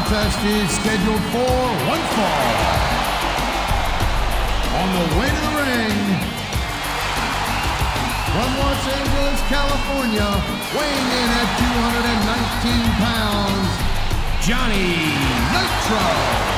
contest is scheduled for one fall. On the way to the ring, from Los Angeles, California, weighing in at 219 pounds, Johnny Nitro.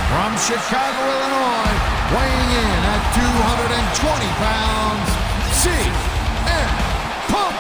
From Chicago, Illinois, weighing in at 220 pounds, CM Punk.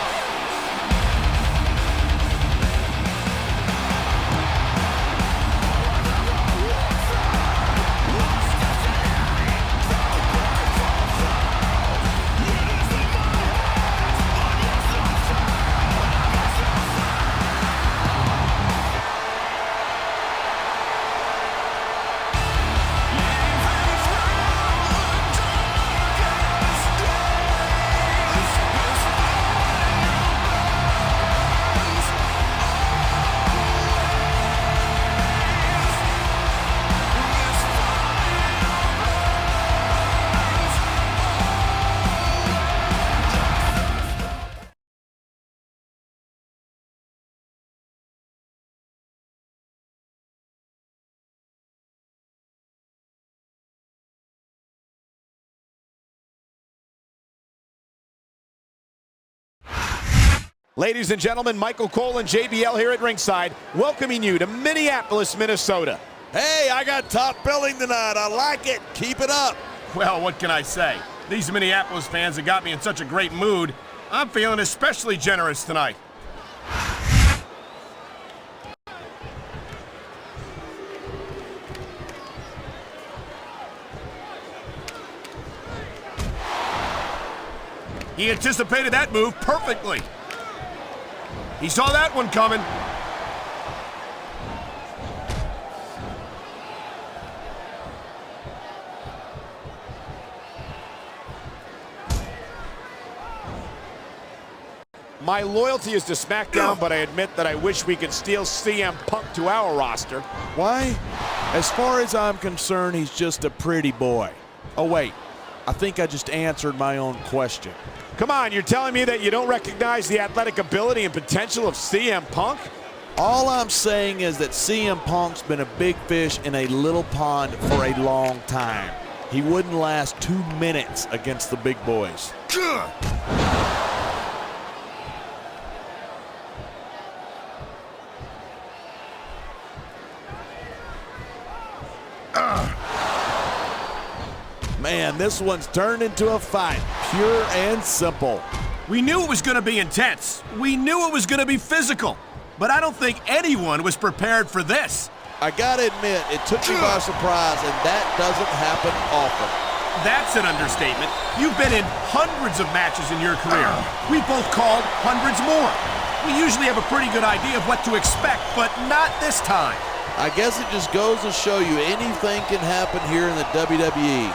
Ladies and gentlemen, Michael Cole and JBL here at ringside, welcoming you to Minneapolis, Minnesota. Hey, I got top billing tonight. I like it. Keep it up. Well, what can I say? These Minneapolis fans have got me in such a great mood. I'm feeling especially generous tonight. He anticipated that move perfectly. He saw that one coming. My loyalty is to SmackDown, but I admit that I wish we could steal CM Punk to our roster. Why? As far as I'm concerned, he's just a pretty boy. Oh, wait. I think I just answered my own question. Come on, you're telling me that you don't recognize the athletic ability and potential of CM Punk? All I'm saying is that CM Punk's been a big fish in a little pond for a long time. He wouldn't last 2 minutes against the big boys. Man, this one's turned into a fight, pure and simple. We knew it was going to be intense. We knew it was going to be physical. But I don't think anyone was prepared for this. I gotta admit, it took me by surprise, and that doesn't happen often. That's an understatement. You've been in hundreds of matches in your career. We both called hundreds more. We usually have a pretty good idea of what to expect, but not this time. I guess it just goes to show you anything can happen here in the WWE.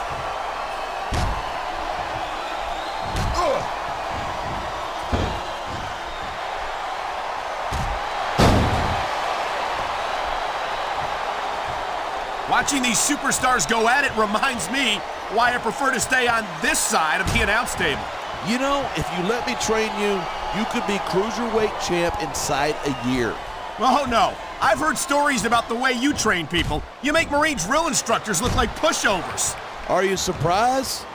Watching these superstars go at it reminds me why I prefer to stay on this side of the announce table. You know, if you let me train you, you could be Cruiserweight champ inside a year. Oh, no. I've heard stories about the way you train people. You make Marine drill instructors look like pushovers. Are you surprised?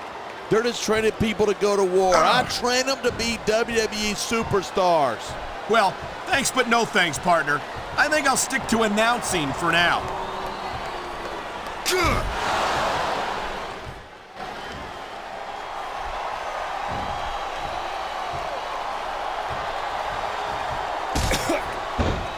They're just training people to go to war. I train them to be WWE superstars. Well, thanks but no thanks, partner. I think I'll stick to announcing for now.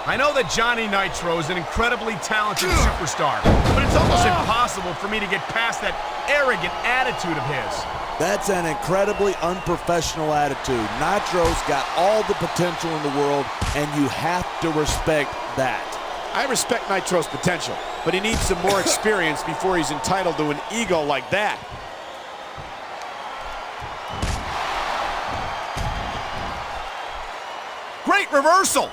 I know that Johnny Nitro is an incredibly talented superstar, but it's almost impossible for me to get past that arrogant attitude of his. That's an incredibly unprofessional attitude. Nitro's got all the potential in the world, and you have to respect that. I respect Nitro's potential, but he needs some more experience before he's entitled to an ego like that. Great reversal!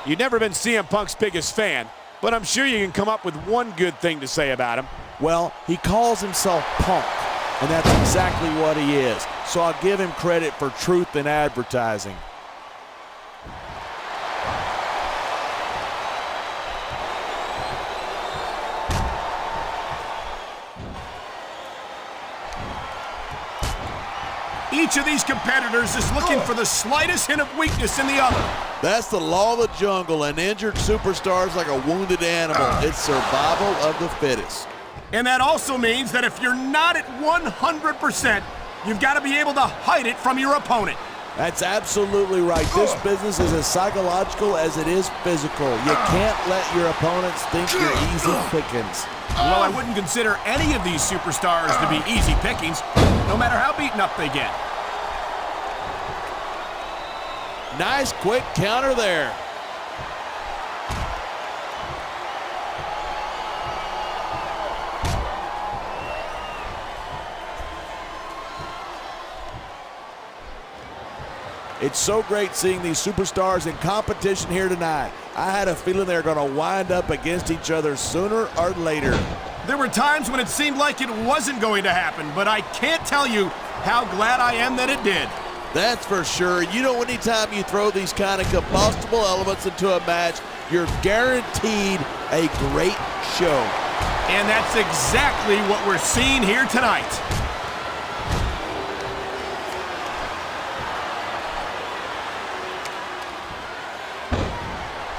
You've never been CM Punk's biggest fan, but I'm sure you can come up with one good thing to say about him. Well, he calls himself Punk, and that's exactly what he is. So I'll give him credit for truth in advertising. Each of these competitors is looking for the slightest hint of weakness in the other. That's the law of the jungle. An injured superstar is like a wounded animal. It's survival of the fittest. And that also means that if you're not at 100%, you've got to be able to hide it from your opponent. That's absolutely right. This business is as psychological as it is physical. You can't let your opponents think you're easy pickings. Well, I wouldn't consider any of these superstars to be easy pickings, no matter how beaten up they get. Nice quick counter there. It's so great seeing these superstars in competition here tonight. I had a feeling they were going to wind up against each other sooner or later. There were times when it seemed like it wasn't going to happen, but I can't tell you how glad I am that it did. That's for sure. You know, anytime you throw these kind of combustible elements into a match, you're guaranteed a great show. And that's exactly what we're seeing here tonight.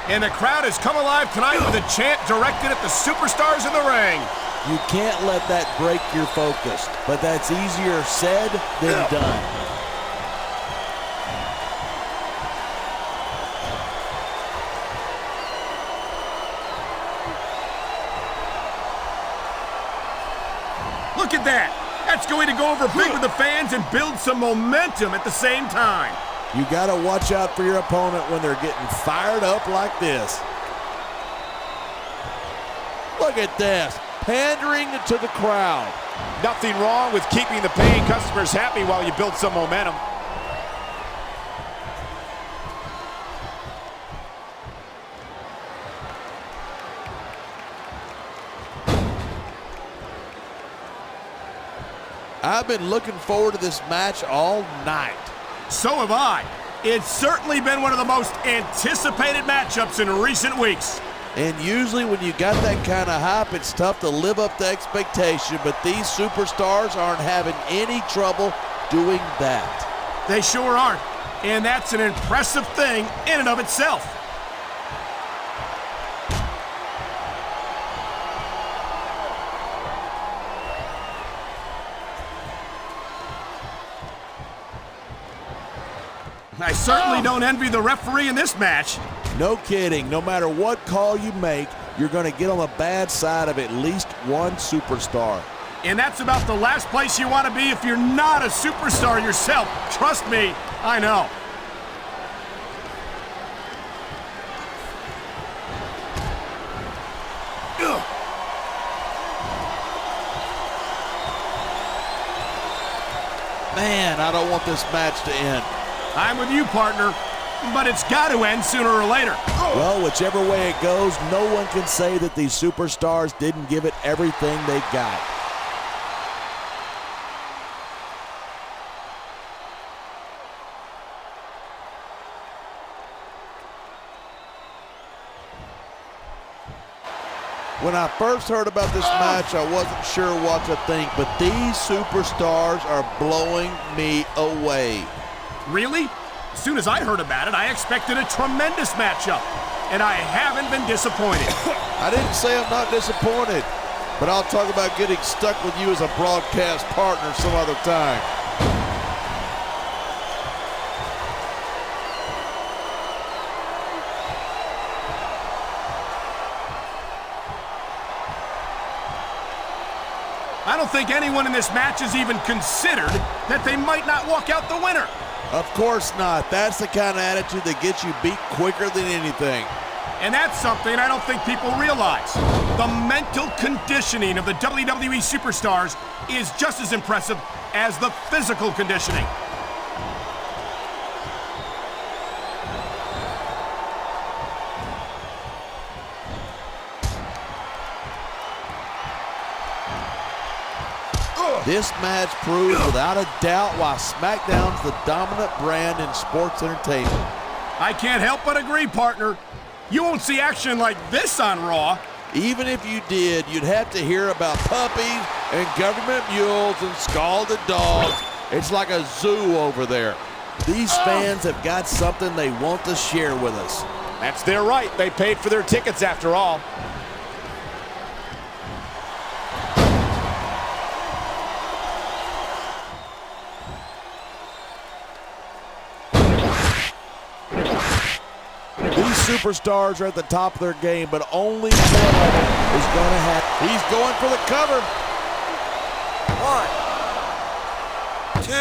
And the crowd has come alive tonight with a chant directed at the superstars in the ring. You can't let that break your focus, but that's easier said than done. Look at that. That's going to go over big with the fans and build some momentum at the same time. You got to watch out for your opponent when they're getting fired up like this. Look at this, pandering to the crowd. Nothing wrong with keeping the paying customers happy while you build some momentum. I've been looking forward to this match all night. So have I. It's certainly been one of the most anticipated matchups in recent weeks. And usually when you got that kind of hype, it's tough to live up to expectation, but these superstars aren't having any trouble doing that. They sure aren't, and that's an impressive thing in and of itself. I certainly don't envy the referee in this match. No kidding. No matter what call you make, you're going to get on the bad side of at least one superstar. And that's about the last place you want to be if you're not a superstar yourself. Trust me, I know. Man, I don't want this match to end. I'm with you, partner, but it's got to end sooner or later. Well, whichever way it goes, no one can say that these superstars didn't give it everything they got. When I first heard about this match, I wasn't sure what to think, but these superstars are blowing me away. Really? As soon as I heard about it, I expected a tremendous matchup, and I haven't been disappointed. I didn't say I'm not disappointed, but I'll talk about getting stuck with you as a broadcast partner some other time. I don't think anyone in this match has even considered that they might not walk out the winner. Of course not. That's the kind of attitude that gets you beat quicker than anything. And that's something I don't think people realize. The mental conditioning of the WWE superstars is just as impressive as the physical conditioning. This match proves without a doubt why SmackDown's the dominant brand in sports entertainment. I can't help but agree, partner. You won't see action like this on Raw. Even if you did, you'd have to hear about puppies and government mules and scalded dogs. It's like a zoo over there. These fans have got something they want to share with us. That's their right. They paid for their tickets after all. These superstars are at the top of their game, but only one of them is going to have. He's going for the cover. 1, 2.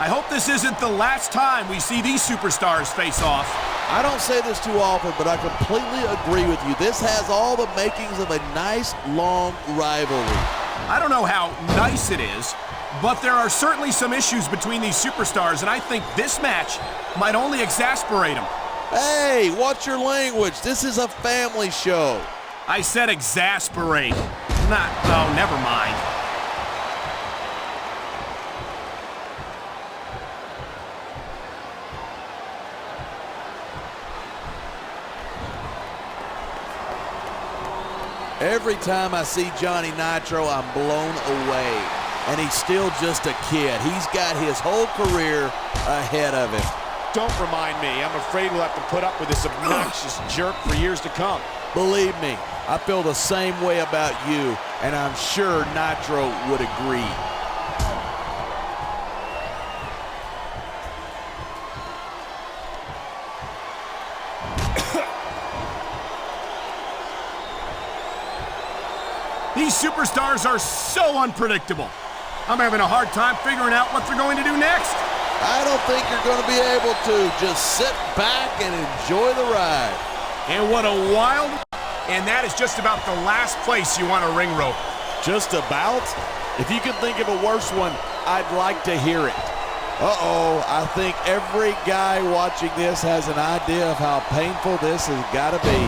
I hope this isn't the last time we see these superstars face off. I don't say this too often, but I completely agree with you. This has all the makings of a nice, long rivalry. I don't know how nice it is, but there are certainly some issues between these superstars, and I think this match might only exasperate them. Hey, watch your language. This is a family show. I said exasperate. Oh, never mind. Every time I see Johnny Nitro, I'm blown away. And he's still just a kid. He's got his whole career ahead of him. Don't remind me. I'm afraid we'll have to put up with this obnoxious jerk for years to come. Believe me, I feel the same way about you, and I'm sure Nitro would agree. These superstars are so unpredictable. I'm having a hard time figuring out what they're going to do next. I don't think you're going to be able to. Just sit back and enjoy the ride. And what a wild... And that is just about the last place you want a ring rope. Just about? If you can think of a worse one, I'd like to hear it. Uh-oh, I think every guy watching this has an idea of how painful this has got to be.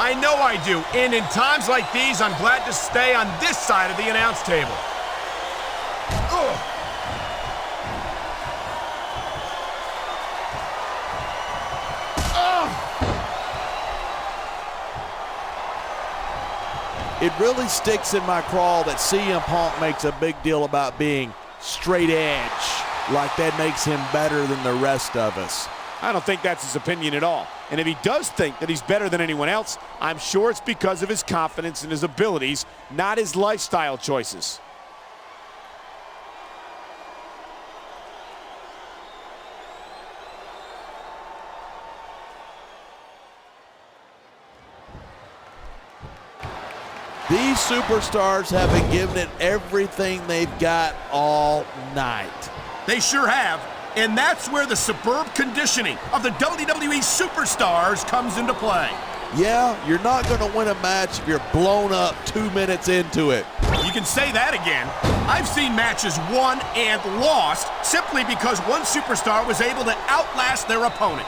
I know I do, and in times like these, I'm glad to stay on this side of the announce table. It really sticks in my craw that CM Punk makes a big deal about being straight edge, like that makes him better than the rest of us. I don't think that's his opinion at all. And if he does think that he's better than anyone else, I'm sure it's because of his confidence in his abilities, not his lifestyle choices. These superstars have been giving it everything they've got all night. They sure have. And that's where the superb conditioning of the WWE superstars comes into play. Yeah, you're not going to win a match if you're blown up 2 minutes into it. You can say that again. I've seen matches won and lost simply because one superstar was able to outlast their opponent.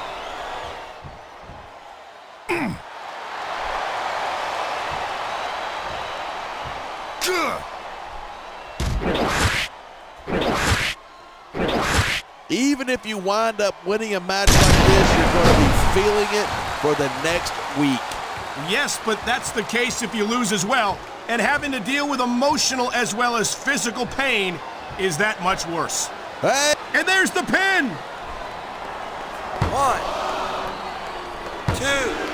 Even if you wind up winning a match like this, you're going to be feeling it for the next week. Yes, but that's the case if you lose as well. And having to deal with emotional as well as physical pain is that much worse. Hey! And there's the pin! 1, 2.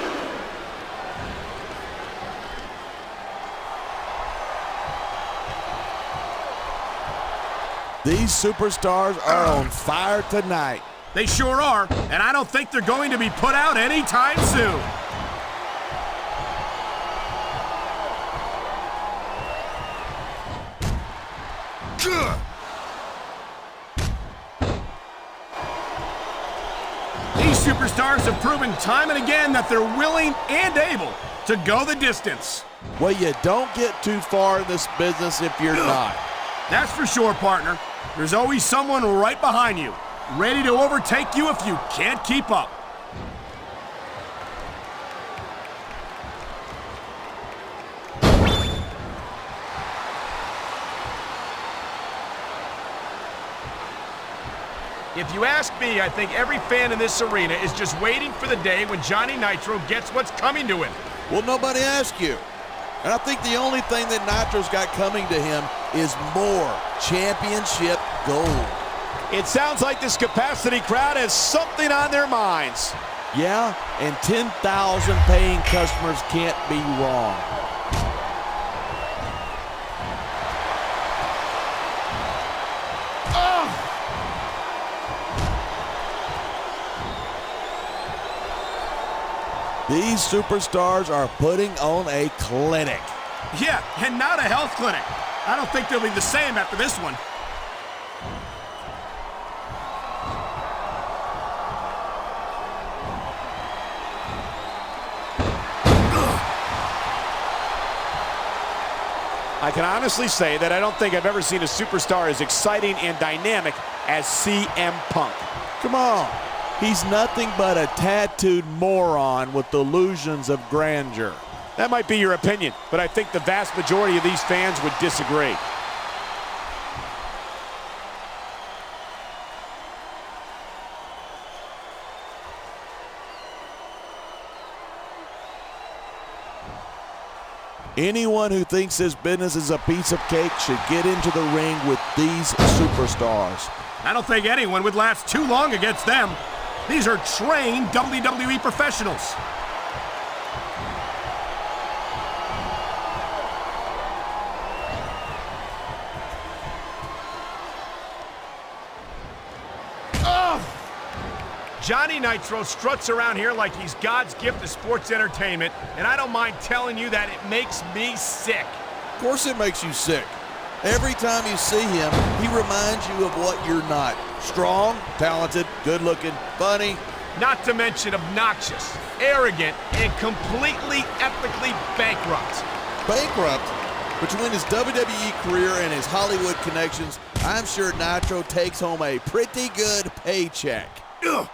These superstars are on fire tonight. They sure are, and I don't think they're going to be put out anytime soon. These superstars have proven time and again that they're willing and able to go the distance. Well, you don't get too far in this business if you're not. That's for sure, partner. There's always someone right behind you, ready to overtake you if you can't keep up. If you ask me, I think every fan in this arena is just waiting for the day when Johnny Nitro gets what's coming to him. Well, nobody asked you. And I think the only thing that Nitro's got coming to him is more championship gold. It sounds like this capacity crowd has something on their minds. Yeah, and 10,000 paying customers can't be wrong. These superstars are putting on a clinic. Yeah, and not a health clinic. I don't think they'll be the same after this one. I can honestly say that I don't think I've ever seen a superstar as exciting and dynamic as CM Punk. Come on. He's nothing but a tattooed moron with delusions of grandeur. That might be your opinion, but I think the vast majority of these fans would disagree. Anyone who thinks this business is a piece of cake should get into the ring with these superstars. I don't think anyone would last too long against them. These are trained WWE professionals. Johnny Nitro struts around here like he's God's gift to sports entertainment, and I don't mind telling you that it makes me sick. Of course it makes you sick. Every time you see him, he reminds you of what you're not. Strong, talented, good-looking, funny. Not to mention obnoxious, arrogant, and completely ethically bankrupt. Bankrupt? Between his WWE career and his Hollywood connections, I'm sure Nitro takes home a pretty good paycheck. Ugh.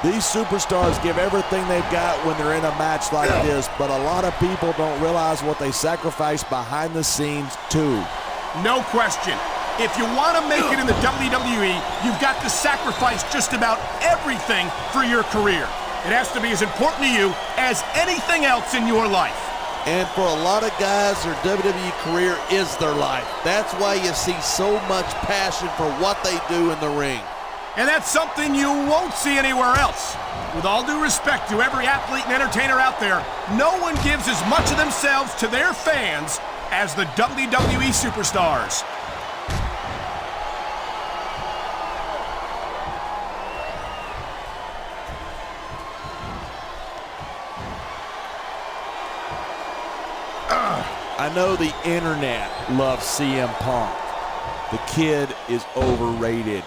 These superstars give everything they've got when they're in a match like this, but a lot of people don't realize what they sacrifice behind the scenes, too. No question. If you want to make it in the WWE, you've got to sacrifice just about everything for your career. It has to be as important to you as anything else in your life. And for a lot of guys, their WWE career is their life. That's why you see so much passion for what they do in the ring. And that's something you won't see anywhere else. With all due respect to every athlete and entertainer out there, no one gives as much of themselves to their fans as the WWE superstars. I know the internet loves CM Punk. The kid is overrated.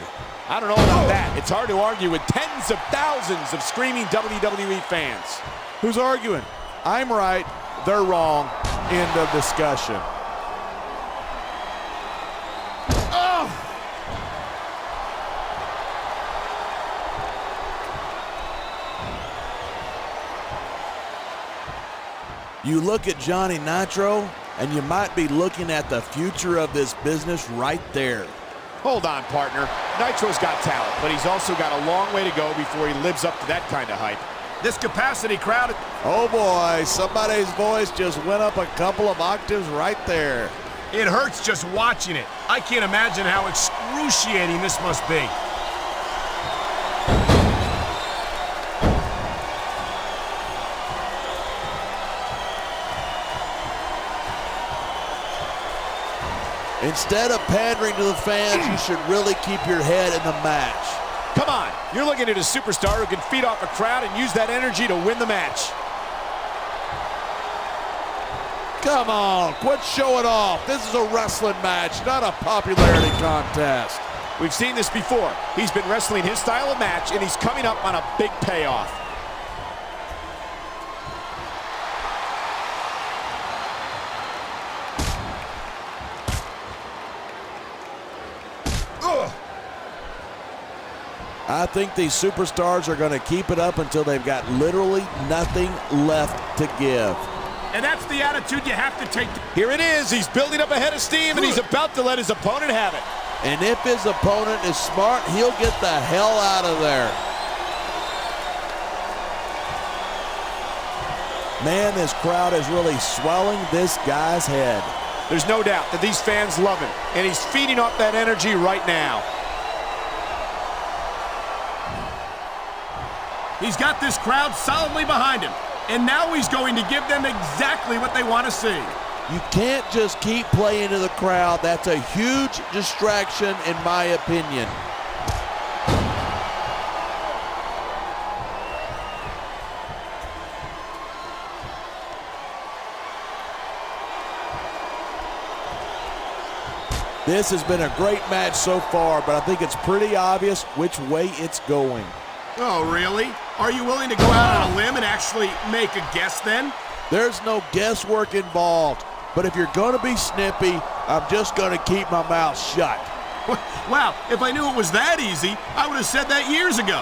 I don't know about that. It's hard to argue with tens of thousands of screaming WWE fans. Who's arguing? I'm right, they're wrong. End of discussion. You look at Johnny Nitro, and you might be looking at the future of this business right there. Hold on, partner. Nitro's got talent, but he's also got a long way to go before he lives up to that kind of hype. This capacity crowd... Oh boy, somebody's voice just went up a couple of octaves right there. It hurts just watching it. I can't imagine how excruciating this must be. Instead of pandering to the fans, you should really keep your head in the match. Come on, you're looking at a superstar who can feed off a crowd and use that energy to win the match. Come on, quit showing off. This is a wrestling match, not a popularity contest. We've seen this before. He's been wrestling his style of match, and he's coming up on a big payoff. I think these superstars are going to keep it up until they've got literally nothing left to give. And that's the attitude you have to take. Here it is. He's building up a head of steam, and he's about to let his opponent have it. And if his opponent is smart, he'll get the hell out of there. Man, this crowd is really swelling this guy's head. There's no doubt that these fans love him, and he's feeding off that energy right now. He's got this crowd solidly behind him, and now he's going to give them exactly what they want to see. You can't just keep playing to the crowd. That's a huge distraction, in my opinion. This has been a great match so far, but I think it's pretty obvious which way it's going. Oh, really? Are you willing to go out on a limb and actually make a guess then? There's no guesswork involved, but if you're going to be snippy, I'm just going to keep my mouth shut. Wow, if I knew it was that easy, I would have said that years ago.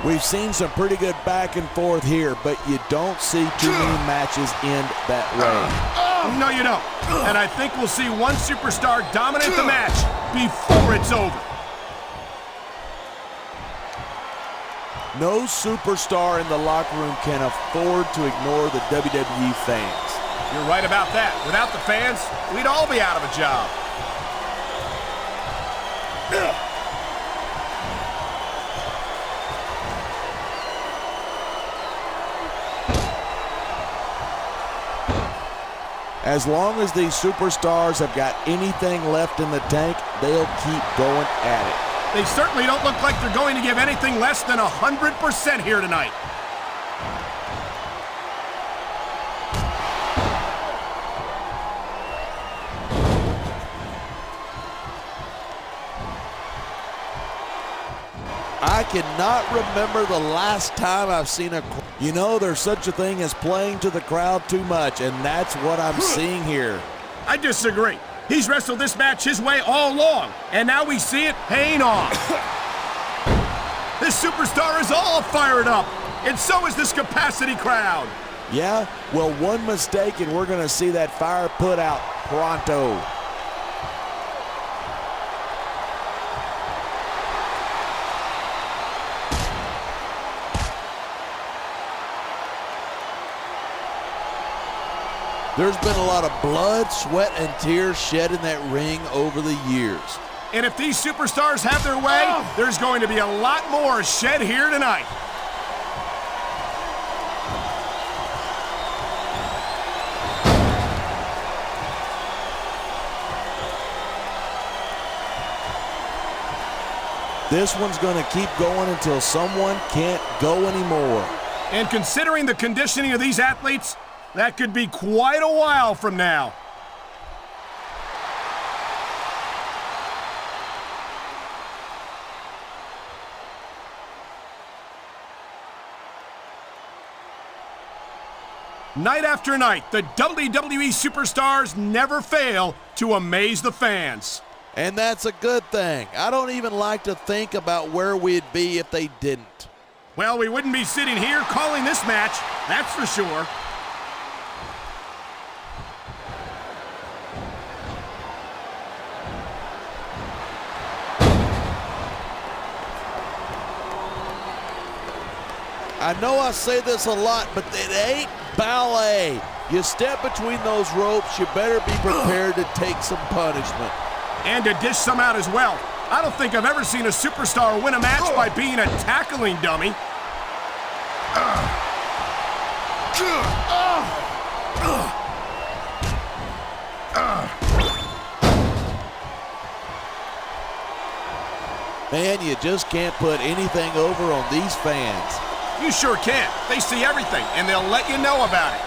We've seen some pretty good back and forth here, but you don't see too many matches end that way. No, you don't. And I think we'll see one superstar dominate the match before it's over. No superstar in the locker room can afford to ignore the WWE fans. You're right about that. Without the fans, we'd all be out of a job. As long as these superstars have got anything left in the tank, they'll keep going at it. They certainly don't look like they're going to give anything less than 100% here tonight. I cannot remember the last time I've seen a... You know, there's such a thing as playing to the crowd too much, and that's what I'm seeing here. I disagree. He's wrestled this match his way all along, and now we see it paying off. This superstar is all fired up, and so is this capacity crowd. Yeah? Well, one mistake, and we're going to see that fire put out pronto. There's been a lot of blood, sweat, and tears shed in that ring over the years. And if these superstars have their way, there's going to be a lot more shed here tonight. This one's going to keep going until someone can't go anymore. And considering the conditioning of these athletes, that could be quite a while from now. Night after night, the WWE superstars never fail to amaze the fans. And that's a good thing. I don't even like to think about where we'd be if they didn't. Well, we wouldn't be sitting here calling this match, that's for sure. I know I say this a lot, but it ain't ballet. You step between those ropes, you better be prepared to take some punishment. And to dish some out as well. I don't think I've ever seen a superstar win a match by being a tackling dummy. Man, you just can't put anything over on these fans. You sure can. They see everything, and they'll let you know about it.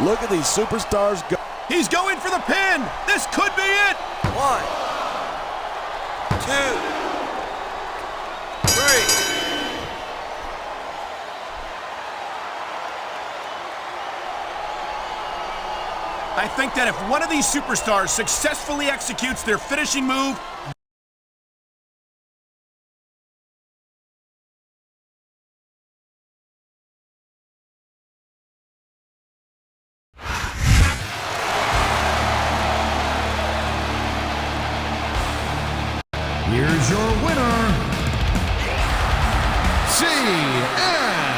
Look at these superstars go. He's going for the pin. This could be it. 1, 2, 3. I think that if one of these superstars successfully executes their finishing move, Here's your winner, CM